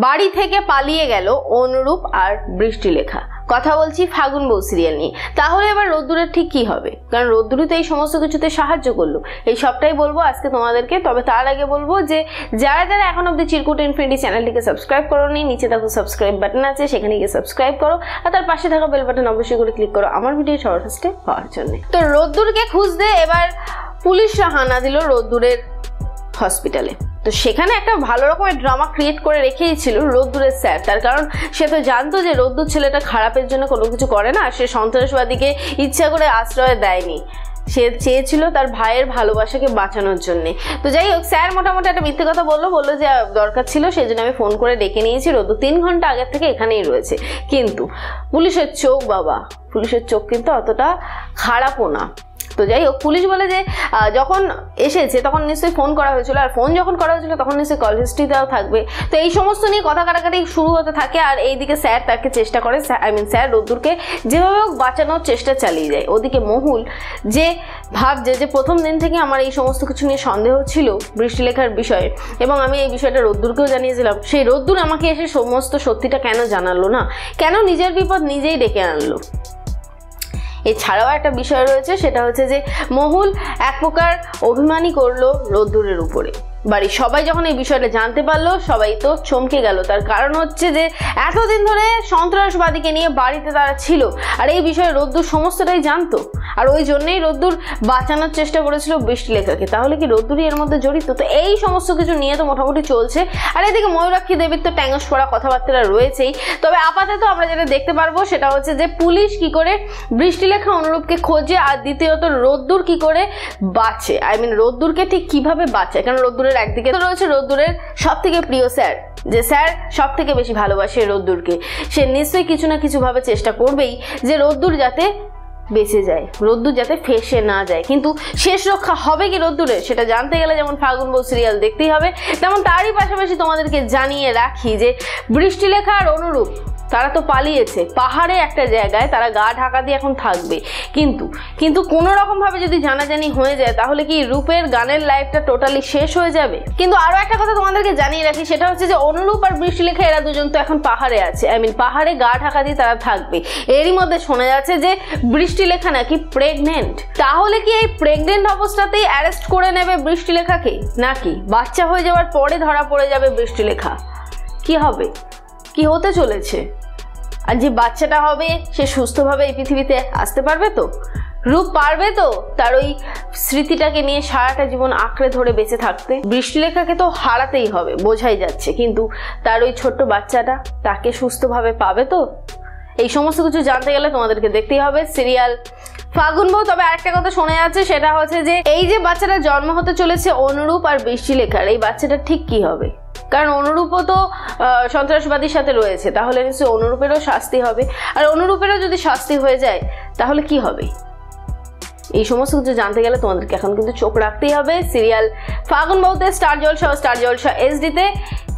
বাড়ি থেকে পালিয়ে গেল অনুরূপ আর বৃষ্টিলেখা। কথা বলছি ফাগুন বউ সিরিয়াল নিয়ে। তাহলে এবার রোদ্দুরের ঠিক কি হবে? কারণ রোদ্দুরই তো এই সমস্ত কিছুতে সাহায্য করলো। এই সবটাই বলবো আজকে তোমাদেরকে। তবে তার আগে বলবো যে যারা যারা এখন অব্দি চিরকুট ইনফিনিটি চ্যানেলটিকে সাবস্ক্রাইব করোনি, নিচে দেখো সাবস্ক্রাইব বাটন আছে, সেখানে গিয়ে সাবস্ক্রাইব করো আর তার পাশে থাকা বেল বাটন অবশ্যই করে ক্লিক করো আমার ভিডিও সবার ফার্স্টে পাওয়ার জন্য। তো রোদ্দুরকে খুঁজতে এবার পুলিশরা হানা দিল রোদ্দুরের হসপিটালে। তো সেখানে একটা ভালো রকমের ড্রামা ক্রিয়েট করে রেখেছিল রোদ্দুরের স্যার। তার কারণ সে তো জানতো যে রোদ্দুর ছেলেটা খারাপের জন্য কোনো কিছু করে না, সে সন্ত্রাসবাদীকে ইচ্ছা করে আশ্রয় দেয়নি, সে চেয়েছিল তার ভাইয়ের ভালোবাসাকে বাঁচানোর জন্য। তো যাই হোক, স্যার মোটামুটি একটা মিথ্যে কথা বললো যে দরকার ছিল সেই জন্য আমি ফোন করে ডেকে নিয়েছি, রোদ্দুর 3 ঘন্টা আগের থেকে এখানেই রয়েছে। কিন্তু পুলিশের চোখ বাবা, পুলিশের চোখ কিন্তু অতটা খারাপও না। তো যাই হোক, পুলিশ বলে যে যখন এসেছে তখন নিশ্চয়ই ফোন করা হয়েছিল, আর ফোন যখন করা হয়েছিল তখন নিশ্চয়ই কল হিস্ট্রিটাও থাকবে। তো এই সমস্ত নিয়ে কথা কাটাকাটি শুরু হতে থাকে। আর এইদিকে স্যার তাকে চেষ্টা করে, স্যার রোদ্দুরকে যেভাবে হোক বাঁচানোর চেষ্টা চালিয়ে যায়। ওদিকে মহুল যে ভাবছে যে প্রথম দিন থেকে আমার এই সমস্ত কিছু নিয়ে সন্দেহ ছিল বৃষ্টিলেখার বিষয়ে, এবং আমি এই বিষয়টা রোদ্দুরকেও জানিয়েছিলাম, সেই রোদ্দুর আমাকে এসে সমস্ত সত্যিটা কেন জানালো না, কেন নিজের বিপদ নিজেই ডেকে আনলো। এছাড়াও একটা বিষয় রয়েছে, সেটা হচ্ছে যে মহুল এক প্রকার অভিমানী করলো রোদ্দুরের উপরে। বাড়ির সবাই যখন এই বিষয়টা জানতে পারলো সবাই তো চমকে গেল। তার কারণ হচ্ছে যে এতদিন ধরে সন্ত্রাসবাদীকে নিয়ে বাড়িতে তারা ছিল, আর এই বিষয়ে রোদ্দুর সমস্তটাই জানতো, আর ওই জন্যই রোদ্দুর বাঁচানোর চেষ্টা করেছিল বৃষ্টিলেখাকে। তাহলে কি রোদ্দুরই এর মধ্যে জড়িত? তো এই সমস্ত কিছু নিয়ে তো মোটামুটি চলছে। আর এদিকে ময়ূরাক্ষী দেবীর তো ট্যাঙ্গস পড়া কথাবার্তা রয়েছেই। তবে আপাতত আমরা যেটা দেখতে পারবো সেটা হচ্ছে যে পুলিশ কি করে বৃষ্টিলেখা অনুরূপকে খোঁজে, আর দ্বিতীয়ত রোদ্দুর কি করে বাঁচে, রোদ্দুরকে ঠিক কিভাবে বাঁচে। কারণ রোদ্দুরের একদিকে তো রয়েছে রোদ্দুরের সব থেকে প্রিয় স্যার, যে স্যার সব থেকে বেশি ভালোবাসে রোদ্দুরকে। সে নিশ্চয়ই কিছু না কিছু ভাবে চেষ্টা করবেই যে রোদ্দুর যাতে বেঁচে যায়, রোদ্দুর যাতে ফেসে না যায়। কিন্তু শেষ রক্ষা হবে কি রোদ্দুরের, সেটা জানতে গেলে যেমন ফাগুন বউ সিরিয়াল দেখতেই হবে, তেমন তারই পাশাপাশি তোমাদেরকে জানিয়ে রাখি যে বৃষ্টিলেখা আর অনুরূপ তারা তো পালিয়েছে পাহাড়ে একটা জায়গায়, তারা গা ঢাকা দিয়ে এখন থাকবে। কিন্তু কোনো রকম ভাবে যদি জানাজানি হয়ে যায় তাহলে কি রূপের গানের লাইফটা টোটালি শেষ হয়ে যাবে। কিন্তু আরো একটা কথা তোমাদেরকে জানিয়ে রাখি, সেটা হচ্ছে যে অনুরূপ আর বৃষ্টিলেখা এরা দুজন তো এখন পাহাড়ে আছে, পাহাড়ে গা ঢাকা দিয়ে তারা থাকবে। এরই মধ্যে শোনা যাচ্ছে যে বৃষ্টিলেখা নাকি প্রেগনেন্ট। তাহলে কি এই প্রেগনেন্ট অবস্থাতেই অ্যারেস্ট করে নেবে বৃষ্টিলেখাকে, নাকি বাচ্চা হয়ে যাওয়ার পরে ধরা পড়ে যাবে বৃষ্টিলেখা? কি হবে, কি হতে চলেছে? আর যে বাচ্চাটা হবে সে সুস্থভাবে এই পৃথিবীতে আসতে পারবে তো? রূপ পারবে তো তার ওই স্মৃতিটাকে নিয়ে সারাটা জীবন আঁকড়ে ধরে বেঁচে থাকতে? বৃষ্টিলেখাকে তো হারাতেই হবে বোঝাই যাচ্ছে, কিন্তু তার ওই ছোট্ট বাচ্চাটা তাকে সুস্থভাবে পাবে তো? এই সমস্ত কিছু জানতে গেলে তোমাদেরকে দেখতেই হবে সিরিয়াল ফাগুন বউ। তবে আরেকটা কথা শোনা যাচ্ছে, সেটা হচ্ছে যে এই যে বাচ্চাটা জন্ম হতে চলেছে অনুরূপ আর বৃষ্টিলেখার, এই বাচ্চাটা ঠিক কি হবে? কারণ অনুরূপও তো সন্ত্রাসবাদীর সাথে রয়েছে, তাহলে নিশ্চয়ই অনুরূপেরও শাস্তি হবে। আর অনুরূপেরও যদি শাস্তি হয়ে যায় তাহলে কি হবে? এই সমস্ত কিছু জানতে গেলে তোমাদেরকে এখন কিন্তু চোখ রাখতেই হবে সিরিয়াল ফাগুন বউতে, স্টার জলসা HD-তে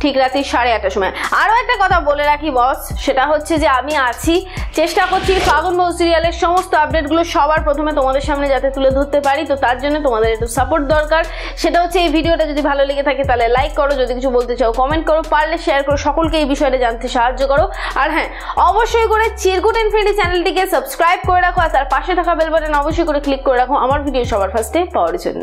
ঠিক রাত্রি 8:30টার সময়। আরও একটা কথা বলে রাখি বস, সেটা হচ্ছে যে আমি আছি, চেষ্টা করছি ফাগুন বউ সিরিয়ালের সমস্ত আপডেটগুলো সবার প্রথমে তোমাদের সামনে যাতে তুলে ধরতে পারি। তো তার জন্য তোমাদের একটু সাপোর্ট দরকার। সেটা হচ্ছে এই ভিডিওটা যদি ভালো লেগে থাকে তাহলে লাইক করো, যদি কিছু বলতে চাও কমেন্ট করো, পারলে শেয়ার করো, সকলকে এই বিষয়টা জানতে সাহায্য করো। আর হ্যাঁ, অবশ্যই করে চিরকুট ইনফিনিটি চ্যানেলটিকে সাবস্ক্রাইব করে রাখো, আর তার পাশে থাকা বেল বাটন অবশ্যই করে ক্লিক করে রাখো আমার ভিডিও সবার ফার্স্টে পাওয়ার জন্য।